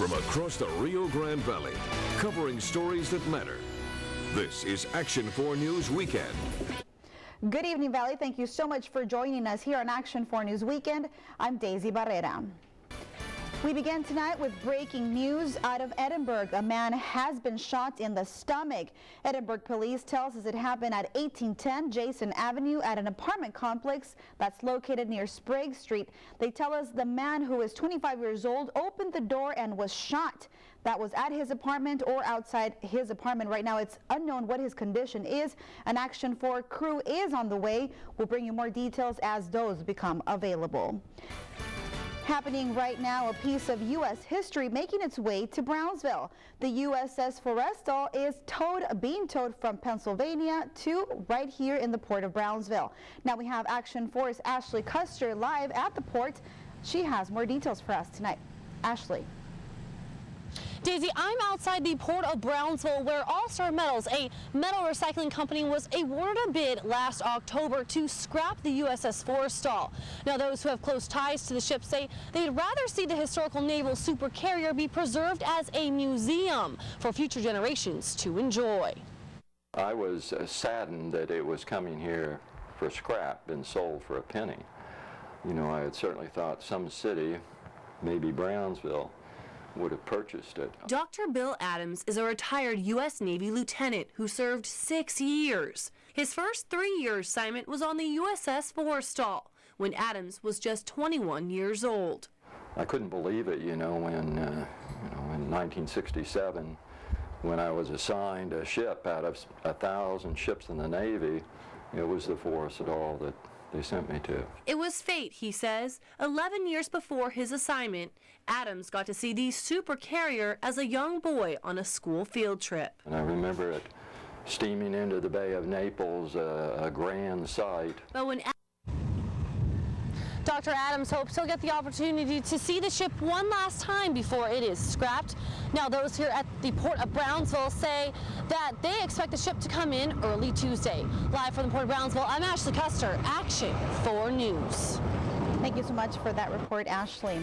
from across the Rio Grande Valley, covering stories that matter. This is Action 4 News Weekend. Good evening, Valley. Thank you so much for joining us here on Action 4 News Weekend. I'm Daisy Barrera. We begin tonight with breaking news out of Edinburgh. A man has been shot in the stomach. Edinburgh police tells us it happened at 1810 Jason Avenue at an apartment complex that's located near Sprague Street. They tell us the man, who is 25 years old, opened the door and was shot. That was at his apartment or outside his apartment. Right now, it's unknown what his condition is. An Action 4 crew is on the way. We'll bring you more details as those become available. Happening right now, a piece of U.S. history making its way to Brownsville. The USS Forrestal is being towed from Pennsylvania to right here in the port of Brownsville. Now we have Action 4's Ashley Custer live at the port. She has more details for us tonight. Ashley. Daisy, I'm outside the port of Brownsville, where All-Star Metals, a metal recycling company, was awarded a bid last October to scrap the USS Forrestal. Now, those who have close ties to the ship say they'd rather see the historical naval supercarrier be preserved as a museum for future generations to enjoy. I was saddened that it was coming here for scrap and sold for a penny. You know, I had certainly thought some city, maybe Brownsville, would have purchased it. Dr. Bill Adams is a retired U.S. Navy lieutenant who served 6 years. His first 3-year assignment was on the USS Forrestal when Adams was just 21 years old. I couldn't believe it, in 1967, when I was assigned a ship out of 1,000 ships in the Navy. It was the Forrestal that they sent me to. It was fate, he says. 11 years before his assignment, Adams got to see the supercarrier as a young boy on a school field trip. And I remember it steaming into the Bay of Naples, a grand sight. But when Dr. Adams hopes he'll get the opportunity to see the ship one last time before it is scrapped. Now, those here at the port of Brownsville say that they expect the ship to come in early Tuesday. Live from the port of Brownsville, I'm Ashley Custer, Action 4 News. Thank you so much for that report, Ashley.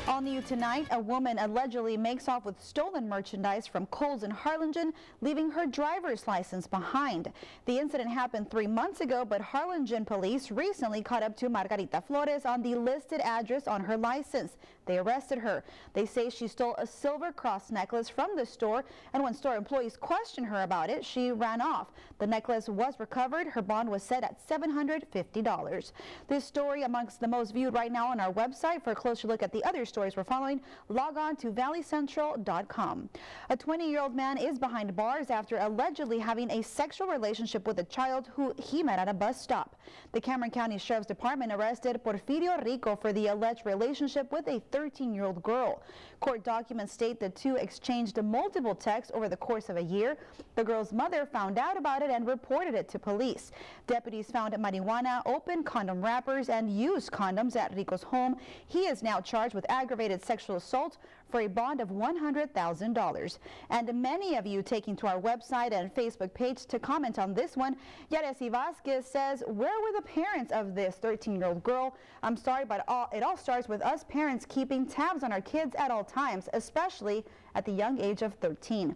On the U tonight, a woman allegedly makes off with stolen merchandise from Kohl's in Harlingen, leaving her driver's license behind. The incident happened 3 months ago, but Harlingen police recently caught up to Margarita Flores on the listed address on her license. They arrested her. They say she stole a silver cross necklace from the store, and when store employees questioned her about it, she ran off. The necklace was recovered. Her bond was set at $750. This story amongst the most viewed right now on our website. For a closer look at the other stories we're following, log on to valleycentral.com. A 20-year-old man is behind bars after allegedly having a sexual relationship with a child who he met at a bus stop. The Cameron County Sheriff's Department arrested Porfirio Rico for the alleged relationship with a 13-year-old girl. Court documents state the two exchanged multiple texts over the course of a year. The girl's mother found out about it and reported it to police. Deputies found marijuana, open condom wrappers, and used condoms at Rico's home. He is now charged with aggravated sexual assault for a bond of $100,000. And many of you taking to our website and Facebook page to comment on this one. Yaresi Vasquez says, where were the parents of this 13-year-old girl? I'm sorry, but it all starts with us parents keeping tabs on our kids at all times, especially at the young age of 13.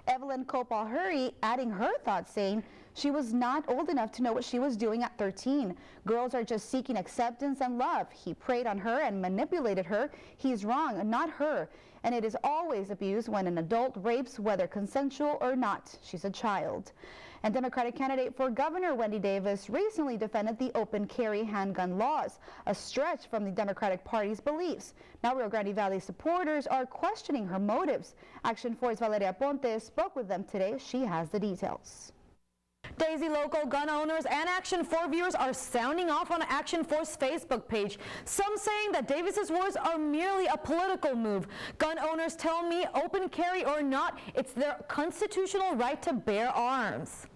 Evelyn Copal-Hurry adding her thoughts, saying she was not old enough to know what she was doing at 13. Girls are just seeking acceptance and love. He preyed on her and manipulated her. He's wrong, not her. And it is always abuse when an adult rapes, whether consensual or not. She's a child. And Democratic candidate for governor Wendy Davis recently defended the open carry handgun laws, a stretch from the Democratic Party's beliefs. Now Rio Grande Valley supporters are questioning her motives. Action 4's Valeria Ponte spoke with them today. She has the details. Daisy, local gun owners and Action 4 viewers are sounding off on Action 4's Facebook page. Some saying that Davis's words are merely a political move. Gun owners tell me, open carry or not, it's their constitutional right to bear arms.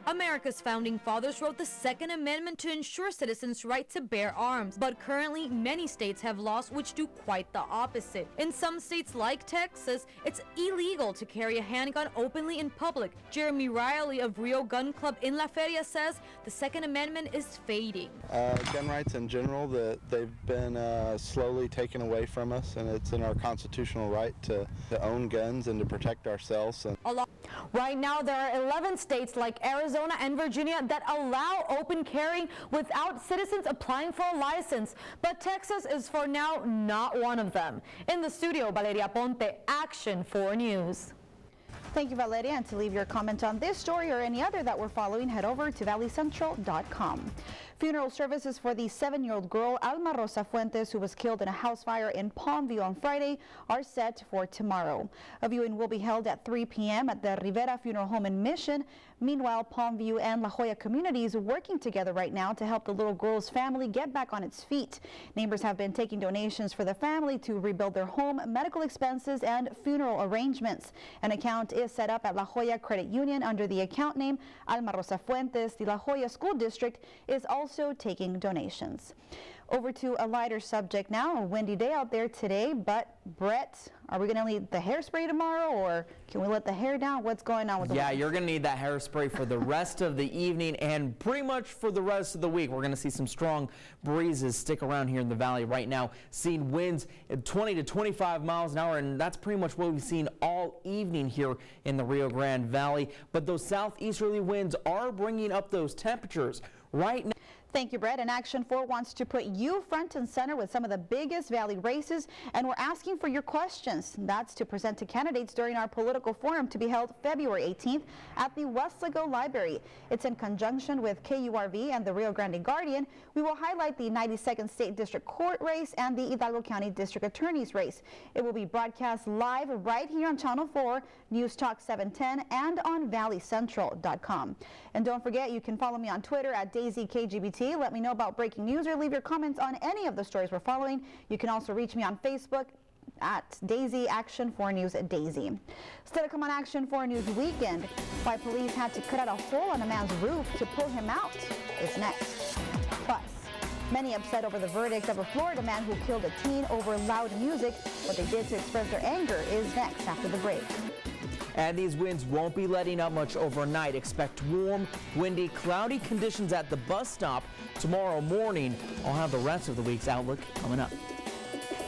A America's founding fathers wrote the Second Amendment to ensure citizens' right to bear arms, but currently many states have laws which do quite the opposite. In some states like Texas, it's illegal to carry a handgun openly in public. Jeremy Riley of Rio Gun Club in La Feria says the Second Amendment is fading. Gun rights in general, they've been slowly taken away from us, and it's in our constitutional right to own guns and to protect ourselves. Right now, there are 11 states like Arizona and Virginia that allow open carrying without citizens applying for a license. But Texas is for now not one of them. In the studio, Valeria Ponte, Action 4 News. Thank you, Valeria. And to leave your comment on this story or any other that we're following, head over to valleycentral.com. Funeral services for the 7-year-old girl Alma Rosa Fuentes, who was killed in a house fire in Palmview on Friday, are set for tomorrow. A viewing will be held at 3 p.m. at the Rivera Funeral Home in Mission. Meanwhile, Palmview and La Jolla communities working together right now to help the little girl's family get back on its feet. Neighbors have been taking donations for the family to rebuild their home, medical expenses, and funeral arrangements. An account is set up at La Jolla Credit Union under the account name Alma Rosa Fuentes. The La Jolla School District is also taking donations. Over to a lighter subject now. A windy day out there today, but Brett, are we going to need the hairspray tomorrow, or can we let the hair down? What's going on with the wind? You're going to need that hairspray for the rest of the evening and pretty much for the rest of the week. We're going to see some strong breezes stick around here in the valley right now, seeing winds at 20 to 25 miles an hour, and that's pretty much what we've seen all evening here in the Rio Grande Valley. But those southeasterly winds are bringing up those temperatures right now. Thank you, Brett. And Action 4 wants to put you front and center with some of the biggest Valley races, and we're asking for your questions. That's to present to candidates during our political forum to be held February 18th at the Weslaco Library. It's in conjunction with KURV and the Rio Grande Guardian. We will highlight the 92nd State District Court race and the Hidalgo County District Attorney's race. It will be broadcast live right here on Channel 4, News Talk 710, and on valleycentral.com. And don't forget, you can follow me on Twitter at DaisyKGBT. Let me know about breaking news or leave your comments on any of the stories we're following. You can also reach me on Facebook at Daisy Action 4 News at Daisy. Still to come on Action 4 News Weekend, why police had to cut out a hole on a man's roof to pull him out is next. Plus, many upset over the verdict of a Florida man who killed a teen over loud music. What they did to express their anger is next after the break. And these winds won't be letting up much overnight. Expect warm, windy, cloudy conditions at the bus stop tomorrow morning. I'll have the rest of the week's outlook coming up.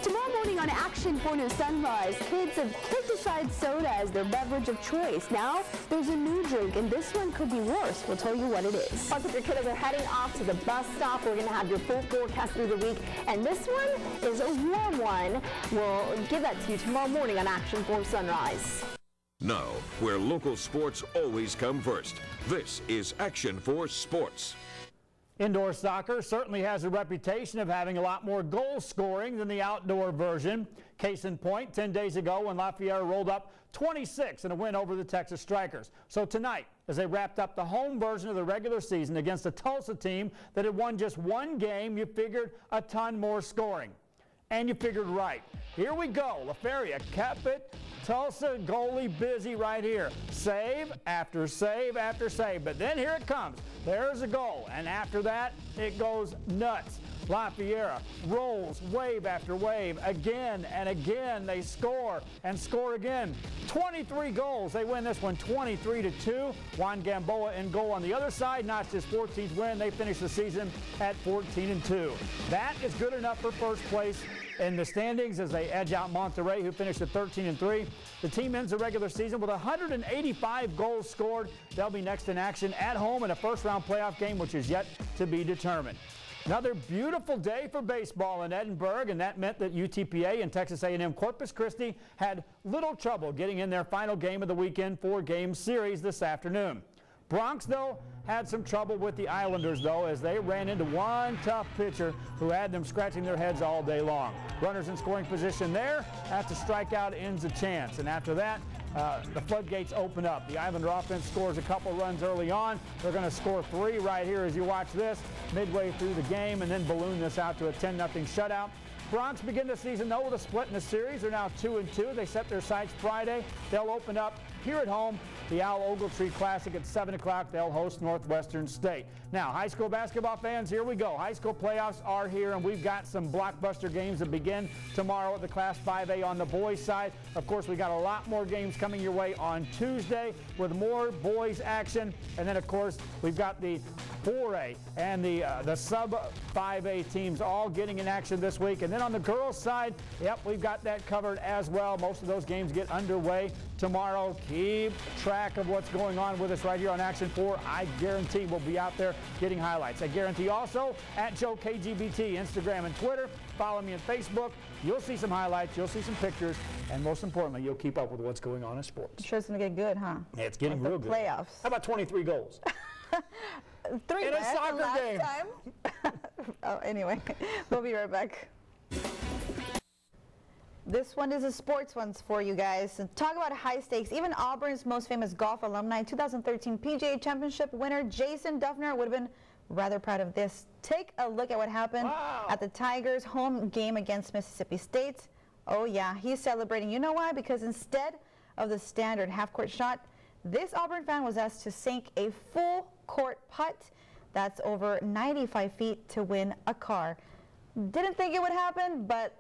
Tomorrow morning on Action 4 News Sunrise, kids have kicked aside soda as their beverage of choice. Now there's a new drink, and this one could be worse. We'll tell you what it is. Plus, if your kiddos are heading off to the bus stop, we're going to have your full forecast through the week. And this one is a warm one. We'll give that to you tomorrow morning on Action 4 Sunrise. Now, where local sports always come first. This is Action 4 Sports. Indoor soccer certainly has a reputation of having a lot more goal scoring than the outdoor version. Case in point, 10 days ago when Lafayette rolled up 26 in a win over the Texas Strikers. So tonight, as they wrapped up the home version of the regular season against a Tulsa team that had won just one game, you figured a ton more scoring. And you figured right. Here we go. La Feria kept it. Tulsa goalie busy right here. Save after save after save. But then here it comes. There's a goal. And after that, it goes nuts. Lafayette rolls wave after wave. Again and again they score and score again. 23 goals. They win this one 23-2. Juan Gamboa in goal on the other side. Notched his 14th win. They finish the season at 14-2. That is good enough for first place in the standings as they edge out Monterrey, who finished at 13-3. The team ends the regular season with 185 goals scored. They'll be next in action at home in a first-round playoff game, which is yet to be determined. Another beautiful day for baseball in Edinburgh, and that meant that UTPA and Texas A&M Corpus Christi had little trouble getting in their final game of the weekend 4-game series this afternoon. Bronx, though, had some trouble with the Islanders, though, as they ran into one tough pitcher who had them scratching their heads all day long. Runners in scoring position there. After strikeout ends a chance. And after that, the floodgates open up. The Islander offense scores a couple runs early on. They're going to score 3 right here as you watch this midway through the game and then balloon this out to a 10-0 shutout. Bronx begin the season, though, with a split in the series. They're now 2-2. They set their sights Friday. They'll open up Here at home, the Al Ogletree Classic at 7 o'clock. They'll host Northwestern State. Now, high school basketball fans, here we go. High school playoffs are here, and we've got some blockbuster games that begin tomorrow at the Class 5A on the boys' side. Of course, we got a lot more games coming your way on Tuesday with more boys action. And then, of course, we've got the 4A and the sub-5A teams all getting in action this week. And then on the girls' side, yep, we've got that covered as well. Most of those games get underway tomorrow. Keep track of what's going on with us right here on Action 4. I guarantee we'll be out there getting highlights. I guarantee also at JoeKGBT, Instagram and Twitter. Follow me on Facebook. You'll see some highlights, you'll see some pictures, and most importantly, you'll keep up with what's going on in sports. Sure it's going to get good, huh? Yeah, it's getting like real good. Playoffs. How about 23 goals? 3 in a soccer game. Oh, anyway, we'll be right back. This one is a sports one for you guys. Talk about high stakes. Even Auburn's most famous golf alumni, 2013 PGA Championship winner Jason Duffner would have been rather proud of this. Take a look at what happened at the Tigers' home game against Mississippi State. Oh yeah, he's celebrating. You know why? Because instead of the standard half-court shot, this Auburn fan was asked to sink a full-court putt that's over 95 feet to win a car. Didn't think it would happen, but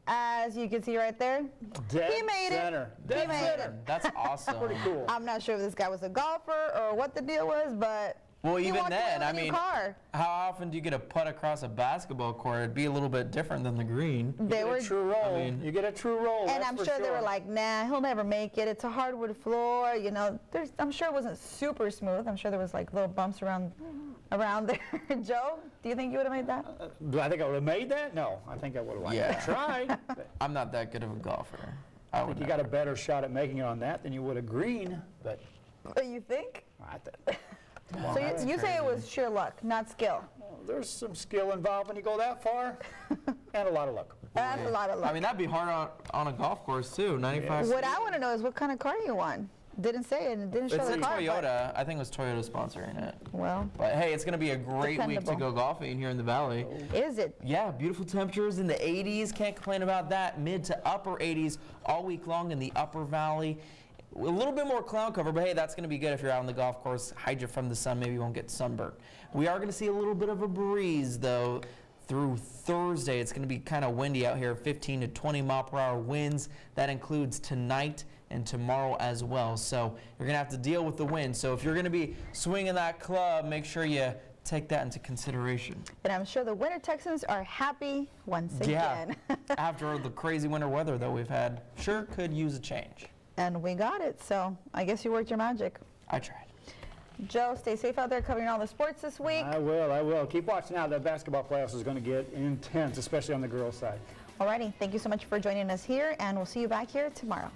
as you can see right there, he made it. He made it. That's awesome. Pretty cool. I'm not sure if this guy was a golfer or what the deal was, but well, he even walked away then, with I a new mean, car. how often do you get a putt across a basketball court? It'd be a little bit different than the green. They were, true roll. I mean, you get a true roll. and that's I'm for sure they were like, nah, he'll never make it. It's a hardwood floor, you know. I'm sure it wasn't super smooth. I'm sure there was like little bumps around there. Joe, do you think you would have made that? Do I think I would have made that? No, I think I would have liked to try. I'm not that good of a golfer. I think you got a better shot at making it on that than you would a green, but You think? I think. So you say it was sheer luck, not skill. There's some skill involved when you go that far, and a lot of luck. That's a lot of luck. I mean, that'd be hard on a golf course too. 95. What I want to know is what kind of car you won. Didn't say it and didn't show It's the a car. Toyota. I think it was Toyota sponsoring it. Well, But hey, it's going to be a great week to Dependable. go golfing here in the Valley. is it? Yeah, beautiful temperatures in the 80s. Can't complain about that. Mid to upper 80s all week long in the Upper Valley. A little bit more cloud cover, but hey, that's going to be good if you're out on the golf course. Hide you from the sun. Maybe you won't get sunburned. We are going to see a little bit of a breeze, though, through Thursday. It's going to be kind of windy out here, 15 to 20 mile per hour winds. That includes tonight and tomorrow as well. So you're going to have to deal with the wind. So if you're going to be swinging that club, make sure you take that into consideration. And I'm sure the Winter Texans are happy once Yeah. again. After the crazy winter weather that we've had, sure could use a change. And we got it, so I guess you worked your magic. I tried. Joe, stay safe out there covering all the sports this week. I will. Keep watching out. The basketball playoffs is going to get intense, especially on the girls' side. Alrighty, thank you so much for joining us here, and we'll see you back here tomorrow.